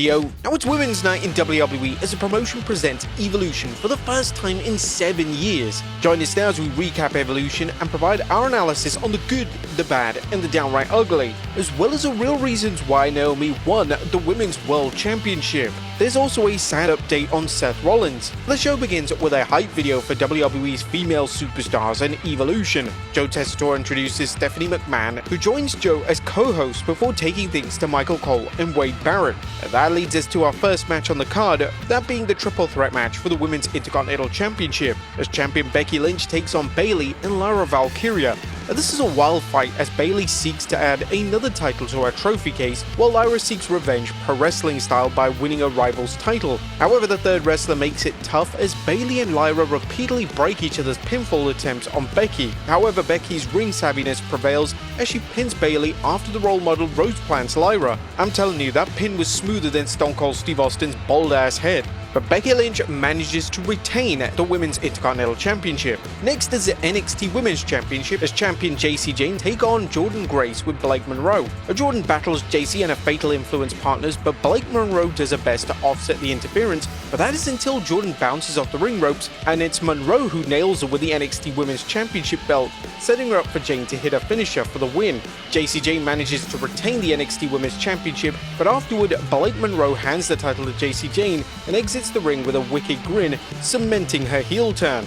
Yo, now it's Women's Night in WWE as the promotion presents Evolution for the first time in 7 years. Join us now as we recap Evolution and provide our analysis on the good, the bad, and the downright ugly, as well as the real reasons why Naomi won the Women's World Championship. There's also a sad update on Seth Rollins. The show begins with a hype video for WWE's female superstars and Evolution. Joe Tessitore introduces Stephanie McMahon, who joins Joe as co-host before taking things to Michael Cole and Wade Barrett. That leads us to our first match on the card, that being the triple threat match for the Women's Intercontinental Championship, as champion Becky Lynch takes on Bayley and Lyra Valkyria. This is a wild fight as Bayley seeks to add another title to her trophy case, while Lyra seeks revenge pro wrestling style by winning a rival's title. However, the third wrestler makes it tough as Bayley and Lyra repeatedly break each other's pinfall attempts on Becky. However, Becky's ring savviness prevails as she pins Bayley after the role model Rhodes plants Lyra. I'm telling you, that pin was smoother than Stone Cold Steve Austin's bald ass head. But Becky Lynch manages to retain the Women's Intercontinental Championship. Next is the NXT Women's Championship as champion Jacy Jayne take on Jordynne Grace with Blake Monroe. Jordynne battles Jacy and her Fatal Influence partners, but Blake Monroe does her best to offset the interference, but that is until Jordynne bounces off the ring ropes and it's Monroe who nails her with the NXT Women's Championship belt, setting her up for Jayne to hit her finisher for the win. Jacy Jayne manages to retain the NXT Women's Championship, but afterward Blake Monroe hands the title to Jacy Jayne and exits the ring with a wicked grin, cementing her heel turn.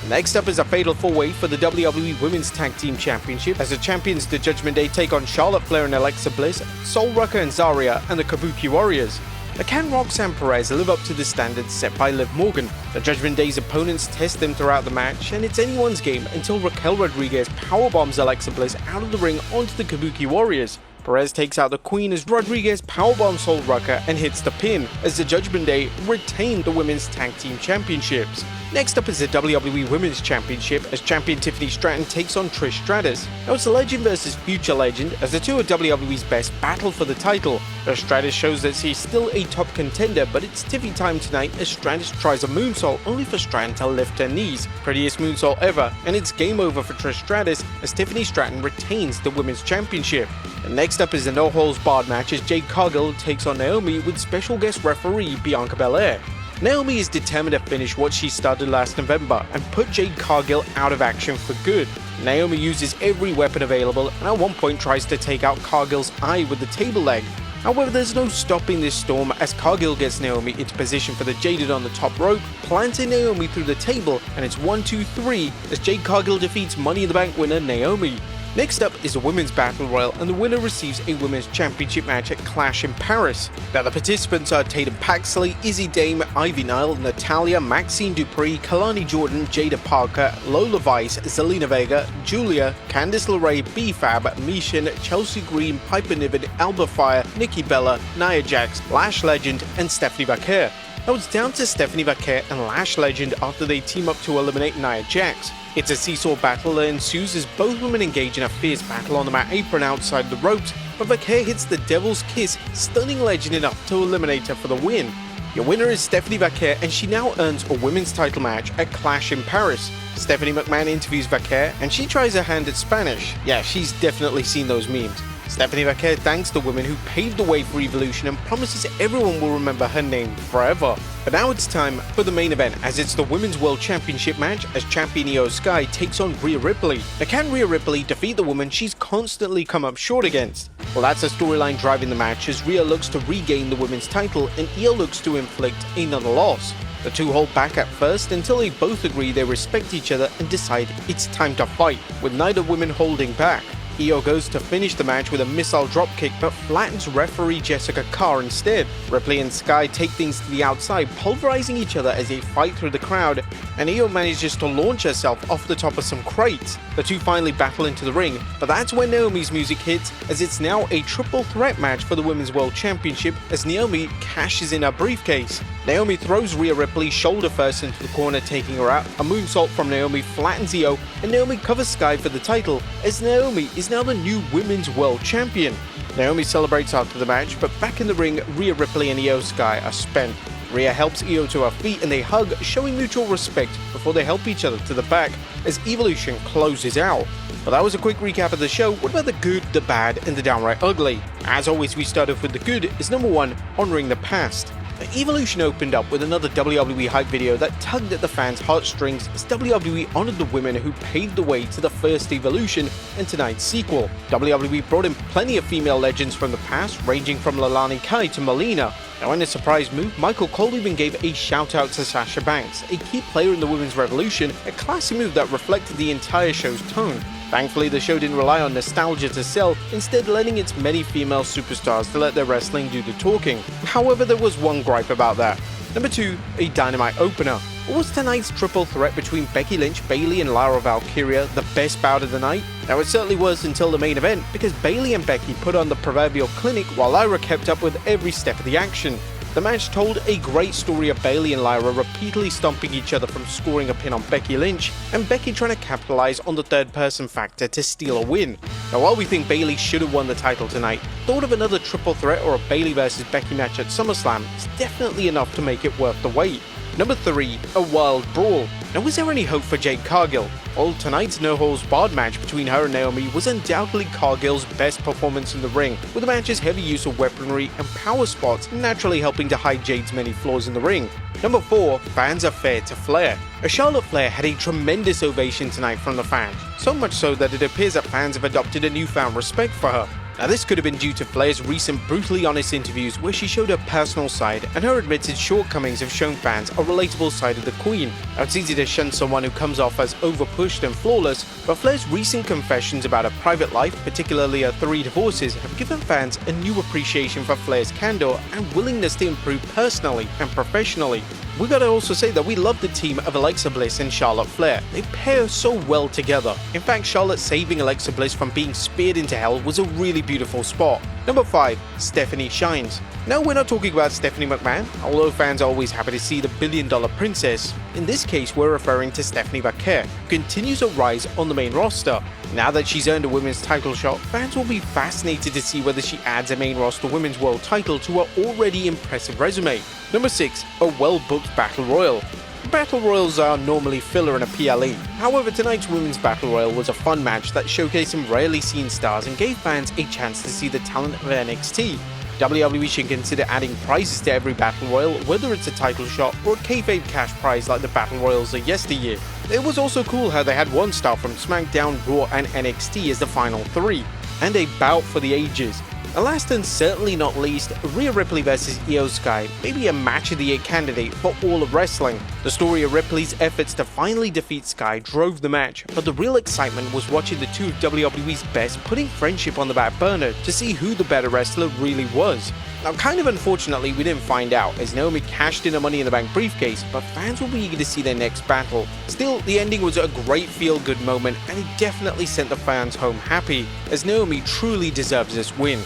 Next up is a fatal 4-way for the WWE Women's Tag Team Championship as the champions the Judgment Day take on Charlotte Flair and Alexa Bliss, Sol Rucker and Zarya, and the Kabuki Warriors. Can Roxanne Perez live up to the standards set by Liv Morgan? The Judgment Day's opponents test them throughout the match, and it's anyone's game until Raquel Rodriguez powerbombs Alexa Bliss out of the ring onto the Kabuki Warriors. Perez takes out the Queen as Rodriguez powerbombs Sol Rucker and hits the pin, as the Judgment Day retain the Women's Tag Team Championships. Next up is the WWE Women's Championship as champion Tiffany Stratton takes on Trish Stratus. Now it's Legend versus Future Legend as the two of WWE's best battle for the title. Stratus shows that she's still a top contender, but it's Tiffy time tonight as Stratus tries a moonsault only for Stratton to lift her knees. Prettiest moonsault ever, and it's game over for Trish Stratus as Tiffany Stratton retains the Women's Championship. And next up is the no-holds-barred match as Jade Cargill takes on Naomi with special guest referee Bianca Belair. Naomi is determined to finish what she started last November and put Jade Cargill out of action for good. Naomi uses every weapon available and at one point tries to take out Cargill's eye with the table leg. However, there's no stopping this storm as Cargill gets Naomi into position for the Jaded on the top rope, planting Naomi through the table, and it's 1-2-3 as Jade Cargill defeats Money in the Bank winner Naomi. Next up is a Women's Battle Royal, and the winner receives a Women's Championship match at Clash in Paris. Now the participants are Tatum Paxley, Izzy Dame, Ivy Nile, Natalia, Maxine Dupree, Kalani Jordan, Jada Parker, Lola Vice, Zelina Vega, Julia, Candice LeRae, B-Fab, Mishin, Chelsea Green, Piper Niven, Alba Fire, Nikki Bella, Nia Jax, Lash Legend, and Stephanie Vaquer. Now it's down to Stephanie Vaquer and Lash Legend after they team up to eliminate Nia Jax. It's a seesaw battle that ensues as both women engage in a fierce battle on the mat apron outside the ropes, but Vaquer hits the Devil's Kiss, stunning Legend enough to eliminate her for the win. Your winner is Stephanie Vaquer, and she now earns a women's title match at Clash in Paris. Stephanie McMahon interviews Vaquer, and she tries her hand at Spanish. Yeah, she's definitely seen those memes. Stephanie Vaquer thanks the women who paved the way for Evolution and promises everyone will remember her name forever. But now it's time for the main event, as it's the Women's World Championship match as champion Io Sky takes on Rhea Ripley. Now can Rhea Ripley defeat the woman she's constantly come up short against? Well, that's a storyline driving the match as Rhea looks to regain the women's title and Io looks to inflict another loss. The two hold back at first until they both agree they respect each other and decide it's time to fight, with neither woman holding back. Io goes to finish the match with a missile dropkick but flattens referee Jessica Carr instead. Ripley and Sky take things to the outside, pulverizing each other as they fight through the crowd, and Io manages to launch herself off the top of some crates. The two finally battle into the ring, but that's when Naomi's music hits, as it's now a triple threat match for the Women's World Championship as Naomi cashes in her briefcase. Naomi throws Rhea Ripley shoulder first into the corner, taking her out. A moonsault from Naomi flattens Io, and Naomi covers Sky for the title, as Naomi is now the new Women's World Champion. Naomi celebrates after the match, but back in the ring, Rhea Ripley and Io Sky are spent. Rhea helps Io to her feet and they hug, showing mutual respect before they help each other to the back as Evolution closes out. But that was a quick recap of the show. What about the good, the bad, and the downright ugly? As always, we start off with the good is number 1, honoring the past. Evolution opened up with another WWE hype video that tugged at the fans' heartstrings as WWE honored the women who paved the way to the first Evolution and tonight's sequel. WWE brought in plenty of female legends from the past, ranging from Lillian Kai to Melina. Now in a surprise move, Michael Cole even gave a shout out to Sasha Banks, a key player in the women's revolution, a classy move that reflected the entire show's tone. Thankfully, the show didn't rely on nostalgia to sell, instead letting its many female superstars to let their wrestling do the talking. However, there was one gripe about that. Number 2, a Dynamite opener. Was tonight's triple threat between Becky Lynch, Bayley and Lyra Valkyria the best bout of the night? Now it certainly was until the main event, because Bayley and Becky put on the proverbial clinic while Lyra kept up with every step of the action. The match told a great story of Bayley and Lyra repeatedly stomping each other from scoring a pin on Becky Lynch, and Becky trying to capitalize on the third person factor to steal a win. Now while we think Bayley should have won the title tonight, thought of another triple threat or a Bayley vs Becky match at SummerSlam is definitely enough to make it worth the wait. Number 3, a wild brawl. Now was there any hope for Jade Cargill? Well, tonight's no-holds-barred match between her and Naomi was undoubtedly Cargill's best performance in the ring, with the match's heavy use of weaponry and power spots naturally helping to hide Jade's many flaws in the ring. Number 4, fans are fair to Flair. Charlotte Flair had a tremendous ovation tonight from the fans, so much so that it appears that fans have adopted a newfound respect for her. Now this could have been due to Flair's recent brutally honest interviews where she showed her personal side, and her admitted shortcomings have shown fans a relatable side of the Queen. Now it's easy to shun someone who comes off as overpushed and flawless, but Flair's recent confessions about her private life, particularly her 3 divorces, have given fans a new appreciation for Flair's candor and willingness to improve personally and professionally. We gotta also say that we love the team of Alexa Bliss and Charlotte Flair. They pair so well together. In fact, Charlotte saving Alexa Bliss from being speared into hell was a really beautiful spot. Number 5, Stephanie shines. Now we're not talking about Stephanie McMahon, although fans are always happy to see the billion-dollar princess. In this case, we're referring to Stephanie McMahon, who continues her rise on the main roster. Now that she's earned a women's title shot, fans will be fascinated to see whether she adds a main roster women's world title to her already impressive resume. Number 6, a well-booked Battle Royal. Battle Royals are normally filler in a PLE. However, tonight's Women's Battle Royal was a fun match that showcased some rarely seen stars and gave fans a chance to see the talent of NXT. WWE should consider adding prizes to every Battle Royal, whether it's a title shot or a kayfabe cash prize like the Battle Royals of yesteryear. It was also cool how they had one star from SmackDown, Raw and NXT as the final 3, and a bout for the ages. And last and certainly not least, Rhea Ripley vs Io Sky, maybe a match of the year candidate for all of wrestling. The story of Ripley's efforts to finally defeat Sky drove the match, but the real excitement was watching the two of WWE's best putting friendship on the back burner to see who the better wrestler really was. Now kind of unfortunately we didn't find out as Naomi cashed in a Money in the Bank briefcase, but fans will be eager to see their next battle. Still, the ending was a great feel-good moment and it definitely sent the fans home happy, as Naomi truly deserves this win.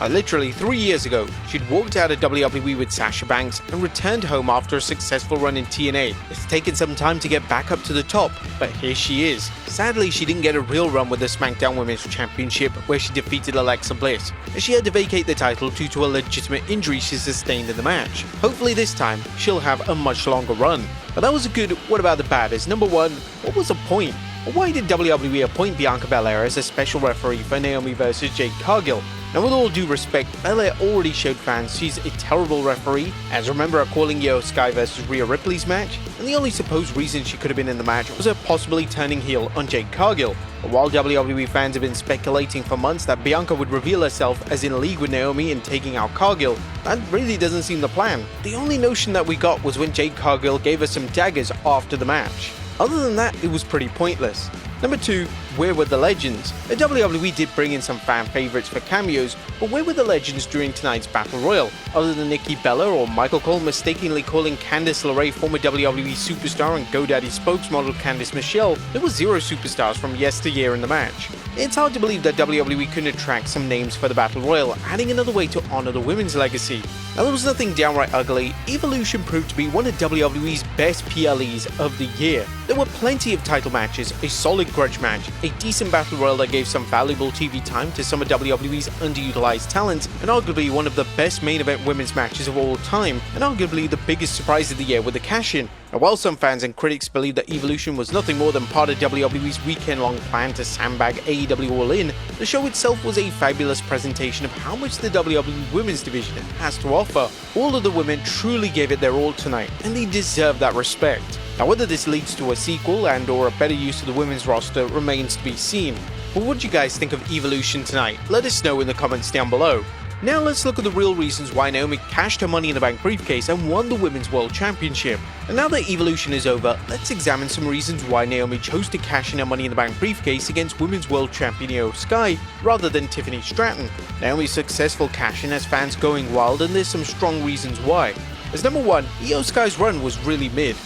Literally 3 years ago, she'd walked out of WWE with Sasha Banks and returned home after a successful run in TNA. It's taken some time to get back up to the top, but here she is. Sadly, she didn't get a real run with the SmackDown Women's Championship where she defeated Alexa Bliss, as she had to vacate the title due to a legitimate injury she sustained in the match. Hopefully this time, she'll have a much longer run. But that was a good what about the bad as number 1, what was the point? Why did WWE appoint Bianca Belair as a special referee for Naomi vs Jade Cargill? Now with all due respect, Belair already showed fans she's a terrible referee, as remember her calling Io Sky vs Rhea Ripley's match, and the only supposed reason she could have been in the match was her possibly turning heel on Jade Cargill. But while WWE fans have been speculating for months that Bianca would reveal herself as in league with Naomi and taking out Cargill, that really doesn't seem the plan. The only notion that we got was when Jade Cargill gave her some daggers after the match. Other than that, it was pretty pointless. Number 2, where were the legends? The WWE did bring in some fan favorites for cameos, but where were the legends during tonight's Battle Royal? Other than Nikki Bella or Michael Cole mistakenly calling Candice LeRae former WWE superstar and GoDaddy spokesmodel Candice Michelle, there were 0 superstars from yesteryear in the match. It's hard to believe that WWE couldn't attract some names for the Battle Royal, adding another way to honor the women's legacy. Now, there was nothing downright ugly. Evolution proved to be one of WWE's best PLEs of the year. There were plenty of title matches, a solid grudge match, a decent Battle Royal that gave some valuable TV time to some of WWE's underutilized talent, and arguably one of the best main event women's matches of all time, and arguably the biggest surprise of the year with the cash-in. Now, while some fans and critics believe that Evolution was nothing more than part of WWE's weekend-long plan to sandbag AEW All In, the show itself was a fabulous presentation of how much the WWE Women's Division has to offer. All of the women truly gave it their all tonight, and they deserve that respect. Now, whether this leads to a sequel and or a better use of the women's roster remains to be seen. But what do you guys think of Evolution tonight? Let us know in the comments down below. Now let's look at the real reasons why Naomi cashed her Money in the Bank briefcase and won the Women's World Championship. And now that Evolution is over, let's examine some reasons why Naomi chose to cash in her Money in the Bank briefcase against Women's World Champion Io Sky rather than Tiffany Stratton. Naomi's successful cash-in has fans going wild, and there's some strong reasons why. As number one, Io Sky's run was really mid.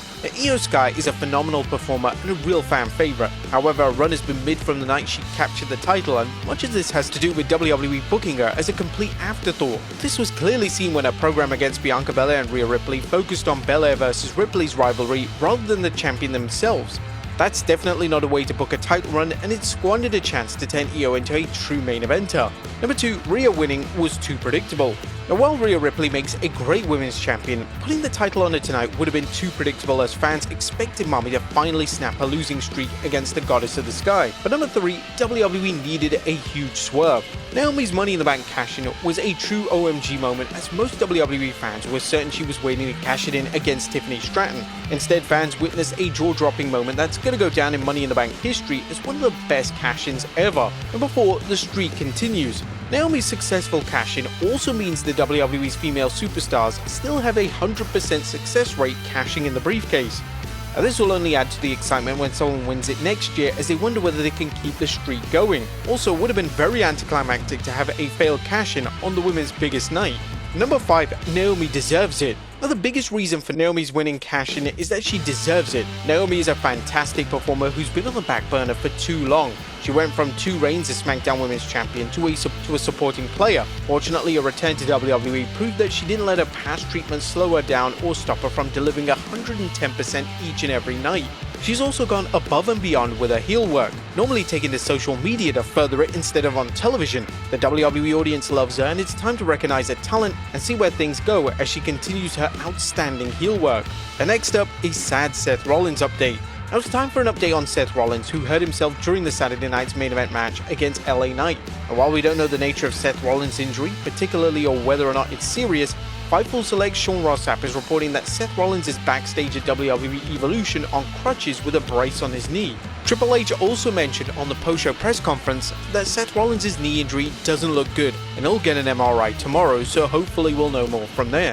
Io Sky is a phenomenal performer and a real fan favorite. However, her run has been mid from the night she captured the title, and much of this has to do with WWE booking her as a complete afterthought. This was clearly seen when her program against Bianca Belair and Rhea Ripley focused on Belair versus Ripley's rivalry rather than the champion themselves. That's definitely not a way to book a title run, and it squandered a chance to turn Io into a true main eventer. Number 2, Rhea winning was too predictable. Now, while Rhea Ripley makes a great women's champion, putting the title on her tonight would have been too predictable, as fans expected Mommy to finally snap her losing streak against the Goddess of the Sky. But number 3, WWE needed a huge swerve. Naomi's Money in the Bank cash-in was a true OMG moment, as most WWE fans were certain she was waiting to cash it in against Tiffany Stratton. Instead, fans witnessed a jaw-dropping moment that's going to go down in Money in the Bank history as one of the best cash-ins ever. Number 4, the streak continues. Naomi's successful cash-in also means the WWE's female superstars still have a 100% success rate cashing in the briefcase. Now, this will only add to the excitement when someone wins it next year, as they wonder whether they can keep the streak going. Also, it would have been very anticlimactic to have a failed cash-in on the women's biggest night. Number 5, Naomi deserves it. Now, the biggest reason for Naomi's winning cash-in is that she deserves it. Naomi is a fantastic performer who's been on the back burner for too long. She went from 2 reigns as SmackDown Women's Champion to a supporting player. Fortunately, a return to WWE proved that she didn't let her past treatment slow her down or stop her from delivering 110% each and every night. She's also gone above and beyond with her heel work, normally taking to social media to further it instead of on television. The WWE audience loves her, and it's time to recognize her talent and see where things go as she continues her outstanding heel work. And next up, a sad Seth Rollins update. Now it's time for an update on Seth Rollins, who hurt himself during the Saturday night's main event match against LA Knight. And while we don't know the nature of Seth Rollins' injury, particularly or whether or not it's serious, Fightful Select's Sean Rossap is reporting that Seth Rollins is backstage at WWE Evolution on crutches with a brace on his knee. Triple H also mentioned on the post-show press conference that Seth Rollins' knee injury doesn't look good, and he'll get an MRI tomorrow, so hopefully we'll know more from there.